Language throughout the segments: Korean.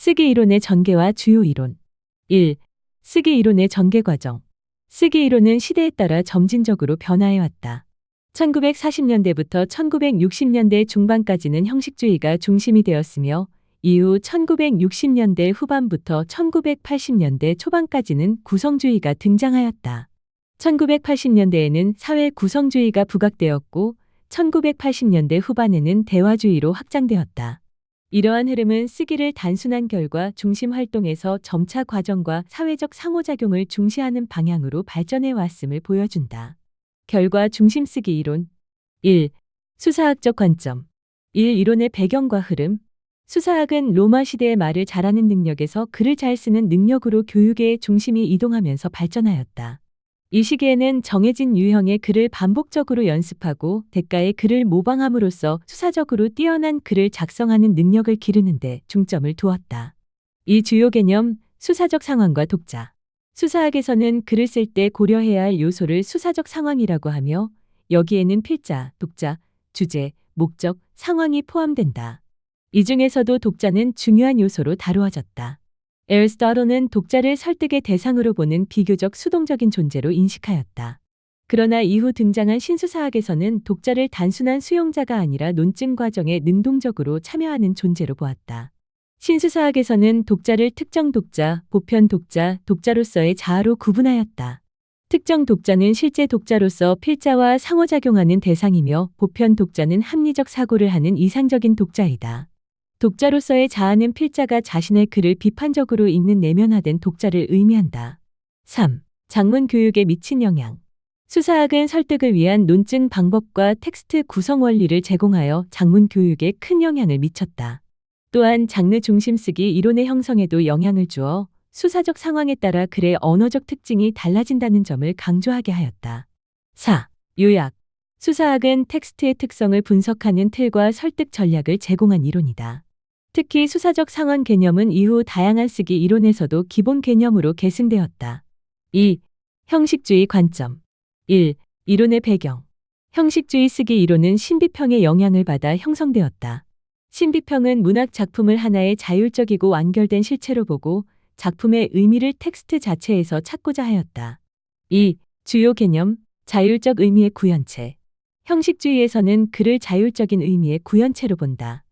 쓰기 이론의 전개와 주요 이론. 1. 쓰기 이론의 전개 과정. 쓰기 이론은 시대에 따라 점진적으로 변화해왔다. 1940년대부터 1960년대 중반까지는 형식주의가 중심이 되었으며 이후 1960년대 후반부터 1980년대 초반까지는 구성주의가 등장하였다. 1980년대에는 사회 구성주의가 부각되었고 1980년대 후반에는 대화주의로 확장되었다. 이러한 흐름은 쓰기를 단순한 결과 중심 활동에서 점차 과정과 사회적 상호작용을 중시하는 방향으로 발전해 왔음을 보여준다. 결과 중심 쓰기 이론. 1. 수사학적 관점. 1. 이론의 배경과 흐름. 수사학은 로마 시대의 말을 잘하는 능력에서 글을 잘 쓰는 능력으로 교육의 중심이 이동하면서 발전하였다. 이 시기에는 정해진 유형의 글을 반복적으로 연습하고 대가의 글을 모방함으로써 수사적으로 뛰어난 글을 작성하는 능력을 기르는 데 중점을 두었다. 이 주요 개념, 수사적 상황과 독자. 수사학에서는 글을 쓸 때 고려해야 할 요소를 수사적 상황이라고 하며 여기에는 필자, 독자, 주제, 목적, 상황이 포함된다. 이 중에서도 독자는 중요한 요소로 다루어졌다. 애리스토텔은 독자를 설득의 대상으로 보는 비교적 수동적인 존재로 인식하였다. 그러나 이후 등장한 신수사학에서는 독자를 단순한 수용자가 아니라 논증 과정에 능동적으로 참여하는 존재로 보았다. 신수사학에서는 독자를 특정 독자, 보편 독자, 독자로서의 자아로 구분하였다. 특정 독자는 실제 독자로서 필자와 상호작용하는 대상이며 보편 독자는 합리적 사고를 하는 이상적인 독자이다. 독자로서의 자아는 필자가 자신의 글을 비판적으로 읽는 내면화된 독자를 의미한다. 3. 작문 교육에 미친 영향. 수사학은 설득을 위한 논증 방법과 텍스트 구성 원리를 제공하여 작문 교육에 큰 영향을 미쳤다. 또한 장르 중심 쓰기 이론의 형성에도 영향을 주어 수사적 상황에 따라 글의 언어적 특징이 달라진다는 점을 강조하게 하였다. 4. 요약. 수사학은 텍스트의 특성을 분석하는 틀과 설득 전략을 제공한 이론이다. 특히 수사적 상황 개념은 이후 다양한 쓰기 이론에서도 기본 개념으로 계승되었다. 2. 형식주의 관점. 1. 이론의 배경. 형식주의 쓰기 이론은 신비평의 영향을 받아 형성되었다. 신비평은 문학 작품을 하나의 자율적이고 완결된 실체로 보고 작품의 의미를 텍스트 자체에서 찾고자 하였다. 2. 주요 개념, 자율적 의미의 구현체. 형식주의에서는 글을 자율적인 의미의 구현체로 본다.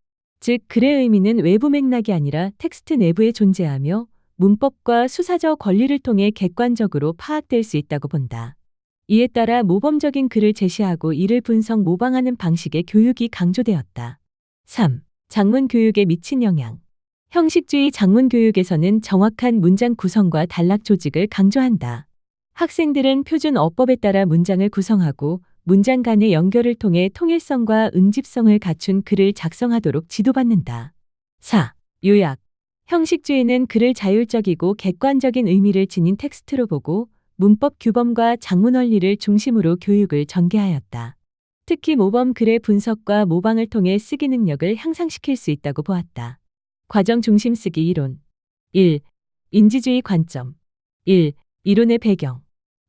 즉, 글의 의미는 외부 맥락이 아니라 텍스트 내부에 존재하며 문법과 수사적 권리를 통해 객관적으로 파악될 수 있다고 본다. 이에 따라 모범적인 글을 제시하고 이를 분석 모방하는 방식의 교육이 강조되었다. 3. 작문 교육에 미친 영향. 형식주의 작문 교육에서는 정확한 문장 구성과 단락 조직을 강조한다. 학생들은 표준 어법에 따라 문장을 구성하고 문장 간의 연결을 통해 통일성과 응집성을 갖춘 글을 작성하도록 지도받는다. 4. 요약. 형식주의는 글을 자율적이고 객관적인 의미를 지닌 텍스트로 보고 문법 규범과 작문 원리를 중심으로 교육을 전개하였다. 특히 모범 글의 분석과 모방을 통해 쓰기 능력을 향상시킬 수 있다고 보았다. 과정 중심 쓰기 이론. 1. 인지주의 관점. 1. 이론의 배경.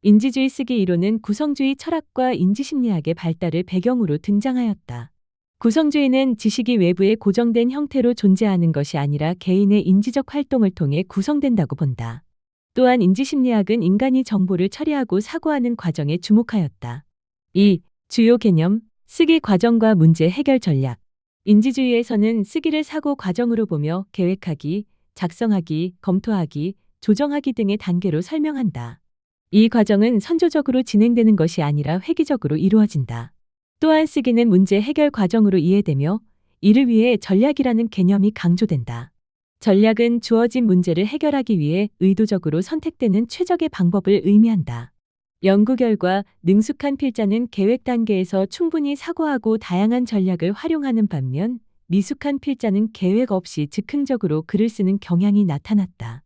인지주의 쓰기 이론은 구성주의 철학과 인지심리학의 발달을 배경으로 등장하였다. 구성주의는 지식이 외부의 고정된 형태로 존재하는 것이 아니라 개인의 인지적 활동을 통해 구성된다고 본다. 또한 인지심리학은 인간이 정보를 처리하고 사고하는 과정에 주목하였다. 2. 주요 개념, 쓰기 과정과 문제 해결 전략. 인지주의에서는 쓰기를 사고 과정으로 보며 계획하기, 작성하기, 검토하기, 조정하기 등의 단계로 설명한다. 이 과정은 선조적으로 진행되는 것이 아니라 획기적으로 이루어진다. 또한 쓰기는 문제 해결 과정으로 이해되며 이를 위해 전략이라는 개념이 강조된다. 전략은 주어진 문제를 해결하기 위해 의도적으로 선택되는 최적의 방법을 의미한다. 연구 결과 능숙한 필자는 계획 단계에서 충분히 사고하고 다양한 전략을 활용하는 반면 미숙한 필자는 계획 없이 즉흥적으로 글을 쓰는 경향이 나타났다.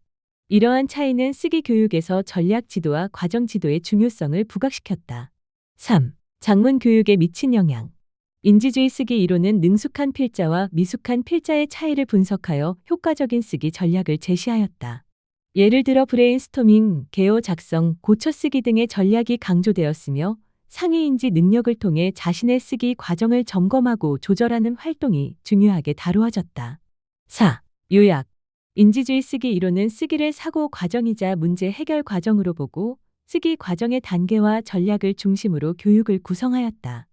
이러한 차이는 쓰기 교육에서 전략 지도와 과정 지도의 중요성을 부각시켰다. 3. 작문 교육에 미친 영향. 인지주의 쓰기 이론은 능숙한 필자와 미숙한 필자의 차이를 분석하여 효과적인 쓰기 전략을 제시하였다. 예를 들어 브레인스토밍, 개요 작성, 고쳐 쓰기 등의 전략이 강조되었으며 상위인지 능력을 통해 자신의 쓰기 과정을 점검하고 조절하는 활동이 중요하게 다루어졌다. 4. 요약. 인지주의 쓰기 이론은 쓰기를 사고 과정이자 문제 해결 과정으로 보고 쓰기 과정의 단계와 전략을 중심으로 교육을 구성하였다.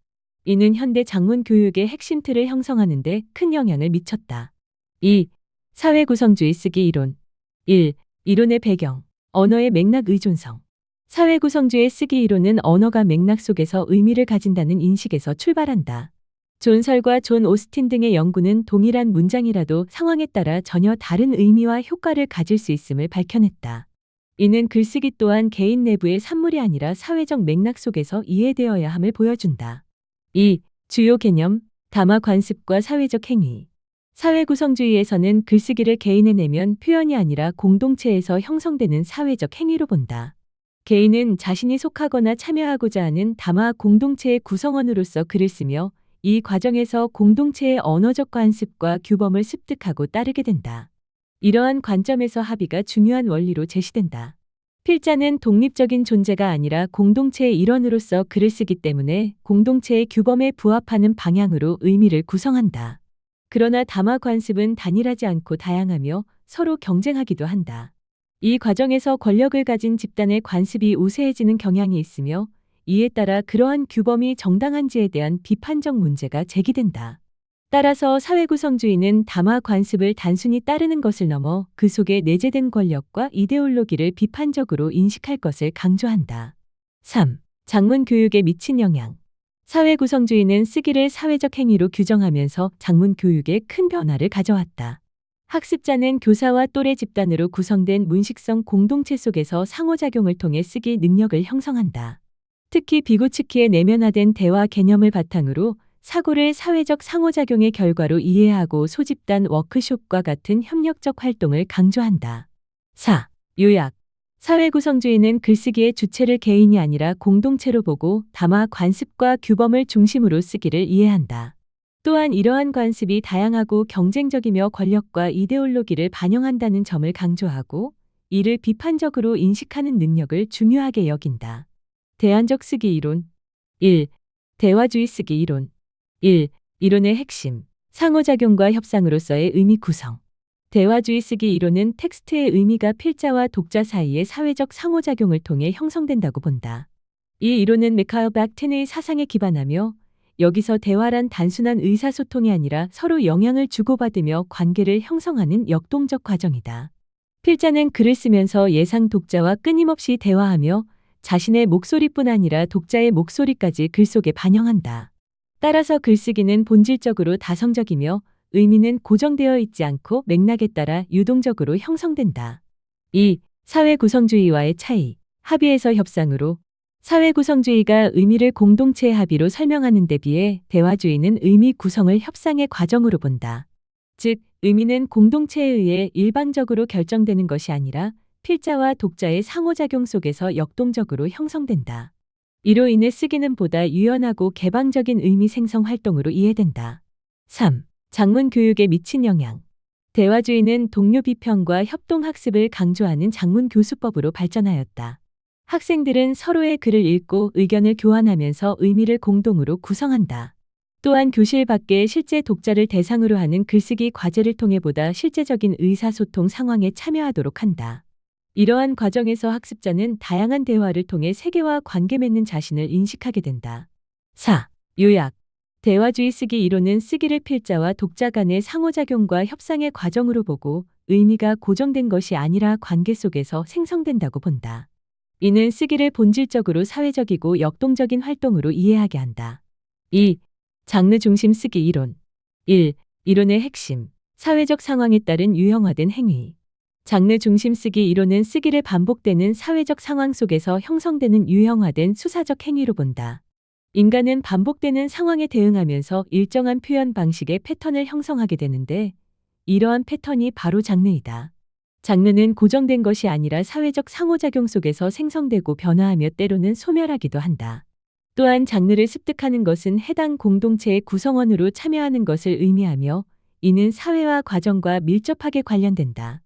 이는 현대 작문 교육의 핵심 틀을 형성하는 데 큰 영향을 미쳤다. 2. 사회구성주의 쓰기 이론. 1. 이론의 배경. 언어의 맥락 의존성. 사회구성주의 쓰기 이론은 언어가 맥락 속에서 의미를 가진다는 인식에서 출발한다. 존 설과 존 오스틴 등의 연구는 동일한 문장이라도 상황에 따라 전혀 다른 의미와 효과를 가질 수 있음을 밝혀냈다. 이는 글쓰기 또한 개인 내부의 산물이 아니라 사회적 맥락 속에서 이해되어야 함을 보여준다. 2. 주요 개념, 담화 관습과 사회적 행위. 사회구성주의에서는 글쓰기를 개인의 내면 표현이 아니라 공동체에서 형성되는 사회적 행위로 본다. 개인은 자신이 속하거나 참여하고자 하는 담화 공동체의 구성원으로서 글을 쓰며 이 과정에서 공동체의 언어적 관습과 규범을 습득하고 따르게 된다. 이러한 관점에서 합의가 중요한 원리로 제시된다. 필자는 독립적인 존재가 아니라 공동체의 일원으로서 글을 쓰기 때문에 공동체의 규범에 부합하는 방향으로 의미를 구성한다. 그러나 담화 관습은 단일하지 않고 다양하며 서로 경쟁하기도 한다. 이 과정에서 권력을 가진 집단의 관습이 우세해지는 경향이 있으며 이에 따라 그러한 규범이 정당한지에 대한 비판적 문제가 제기된다. 따라서 사회구성주의는 담화 관습을 단순히 따르는 것을 넘어 그 속에 내재된 권력과 이데올로기를 비판적으로 인식할 것을 강조한다. 3. 작문 교육에 미친 영향. 사회구성주의는 쓰기를 사회적 행위로 규정하면서 작문 교육에 큰 변화를 가져왔다. 학습자는 교사와 또래 집단으로 구성된 문식성 공동체 속에서 상호작용을 통해 쓰기 능력을 형성한다. 특히 비고츠키의 내면화된 대화 개념을 바탕으로 사고를 사회적 상호작용의 결과로 이해하고 소집단 워크숍과 같은 협력적 활동을 강조한다. 4. 요약. 사회구성주의는 글쓰기의 주체를 개인이 아니라 공동체로 보고 담화 관습과 규범을 중심으로 쓰기를 이해한다. 또한 이러한 관습이 다양하고 경쟁적이며 권력과 이데올로기를 반영한다는 점을 강조하고 이를 비판적으로 인식하는 능력을 중요하게 여긴다. 대안적 쓰기 이론. 1. 대화주의 쓰기 이론. 1. 이론의 핵심. 상호작용과 협상으로서의 의미 구성. 대화주의 쓰기 이론은 텍스트의 의미가 필자와 독자 사이의 사회적 상호작용을 통해 형성된다고 본다. 이 이론은 미카엘 박튼의 사상에 기반하며 여기서 대화란 단순한 의사소통이 아니라 서로 영향을 주고받으며 관계를 형성하는 역동적 과정이다. 필자는 글을 쓰면서 예상 독자와 끊임없이 대화하며 자신의 목소리뿐 아니라 독자의 목소리까지 글 속에 반영한다. 따라서 글쓰기는 본질적으로 다성적이며 의미는 고정되어 있지 않고 맥락에 따라 유동적으로 형성된다. 2. 사회구성주의와의 차이. 합의에서 협상으로. 사회구성주의가 의미를 공동체의 합의로 설명하는 데 비해 대화주의는 의미 구성을 협상의 과정으로 본다. 즉, 의미는 공동체에 의해 일방적으로 결정되는 것이 아니라 필자와 독자의 상호작용 속에서 역동적으로 형성된다. 이로 인해 쓰기는 보다 유연하고 개방적인 의미 생성 활동으로 이해된다. 3. 작문 교육에 미친 영향. 대화주의는 동료 비평과 협동학습을 강조하는 작문 교수법으로 발전하였다. 학생들은 서로의 글을 읽고 의견을 교환하면서 의미를 공동으로 구성한다. 또한 교실 밖에 실제 독자를 대상으로 하는 글쓰기 과제를 통해 보다 실제적인 의사소통 상황에 참여하도록 한다. 이러한 과정에서 학습자는 다양한 대화를 통해 세계와 관계 맺는 자신을 인식하게 된다. 4. 요약. 대화주의 쓰기 이론은 쓰기를 필자와 독자 간의 상호작용과 협상의 과정으로 보고 의미가 고정된 것이 아니라 관계 속에서 생성된다고 본다. 이는 쓰기를 본질적으로 사회적이고 역동적인 활동으로 이해하게 한다. 2. 장르 중심 쓰기 이론. 1. 이론의 핵심. 사회적 상황에 따른 유형화된 행위. 장르 중심 쓰기 이론은 쓰기를 반복되는 사회적 상황 속에서 형성되는 유형화된 수사적 행위로 본다. 인간은 반복되는 상황에 대응하면서 일정한 표현 방식의 패턴을 형성하게 되는데 이러한 패턴이 바로 장르이다. 장르는 고정된 것이 아니라 사회적 상호작용 속에서 생성되고 변화하며 때로는 소멸하기도 한다. 또한 장르를 습득하는 것은 해당 공동체의 구성원으로 참여하는 것을 의미하며 이는 사회와 과정과 밀접하게 관련된다.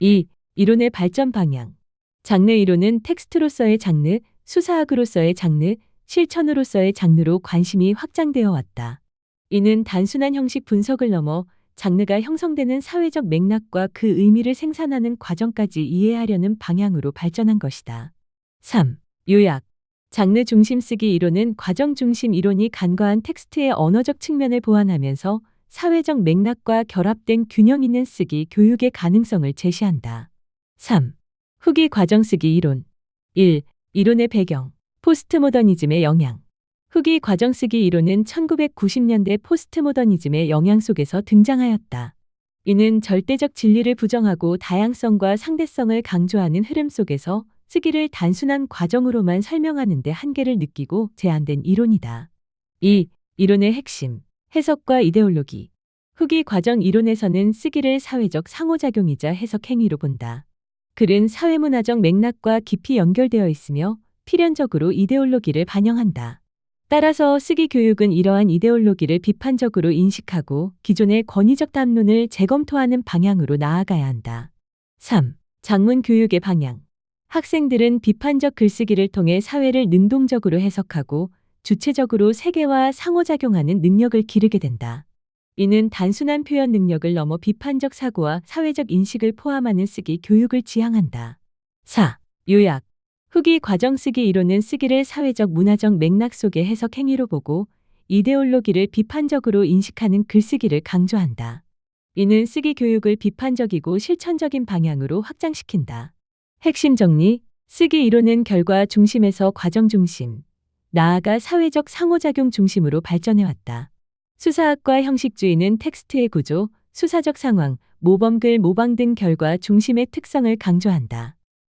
2. 이론의 발전 방향. 장르 이론은 텍스트로서의 장르, 수사학으로서의 장르, 실천으로서의 장르로 관심이 확장되어 왔다. 이는 단순한 형식 분석을 넘어 장르가 형성되는 사회적 맥락과 그 의미를 생산하는 과정까지 이해하려는 방향으로 발전한 것이다. 3. 요약. 장르 중심 쓰기 이론은 과정 중심 이론이 간과한 텍스트의 언어적 측면을 보완하면서 사회적 맥락과 결합된 균형 있는 쓰기 교육의 가능성을 제시한다. 3. 후기 과정 쓰기 이론. 1. 이론의 배경. 포스트모더니즘의 영향. 후기 과정 쓰기 이론은 1990년대 포스트모더니즘의 영향 속에서 등장하였다. 이는 절대적 진리를 부정하고 다양성과 상대성을 강조하는 흐름 속에서 쓰기를 단순한 과정으로만 설명하는 데 한계를 느끼고 제한된 이론이다. 2. 이론의 핵심. 해석과 이데올로기. 후기 과정 이론에서는 쓰기를 사회적 상호작용이자 해석 행위로 본다. 글은 사회문화적 맥락과 깊이 연결되어 있으며 필연적으로 이데올로기를 반영한다. 따라서 쓰기 교육은 이러한 이데올로기를 비판적으로 인식하고 기존의 권위적 담론을 재검토하는 방향으로 나아가야 한다. 3. 작문 교육의 방향. 학생들은 비판적 글쓰기를 통해 사회를 능동적으로 해석하고 주체적으로 세계와 상호작용하는 능력을 기르게 된다. 이는 단순한 표현 능력을 넘어 비판적 사고와 사회적 인식을 포함하는 쓰기 교육을 지향한다. 4. 요약. 후기 과정 쓰기 이론은 쓰기를 사회적 문화적 맥락 속의 해석 행위로 보고 이데올로기를 비판적으로 인식하는 글쓰기를 강조한다. 이는 쓰기 교육을 비판적이고 실천적인 방향으로 확장시킨다. 핵심 정리. 쓰기 이론은 결과 중심에서 과정 중심, 나아가 사회적 상호작용 중심으로 발전해왔다. 수사학과 형식주의는 텍스트의 구조, 수사적 상황, 모범글, 모방 등 결과 중심의 특성을 강조한다.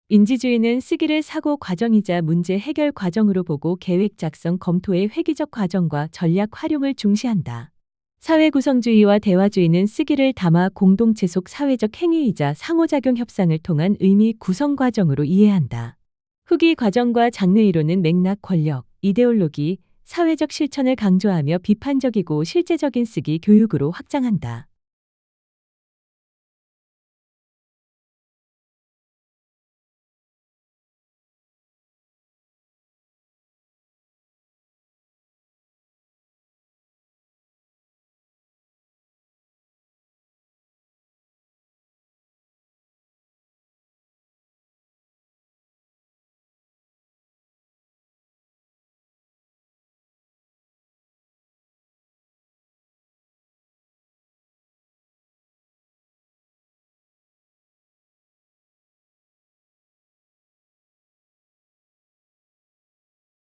인지주의는 쓰기를 사고 과정이자 문제 해결 과정으로 보고 계획 작성 검토의 회기적 과정과 전략 활용을 중시한다. 사회구성주의와 대화주의는 쓰기를 담아 공동체 속 사회적 행위이자 상호작용 협상을 통한 의미 구성 과정으로 이해한다. 후기 과정과 장르 이론은 맥락, 권력, 이데올로기, 사회적 실천을 강조하며 비판적이고 실제적인 쓰기 교육으로 확장한다.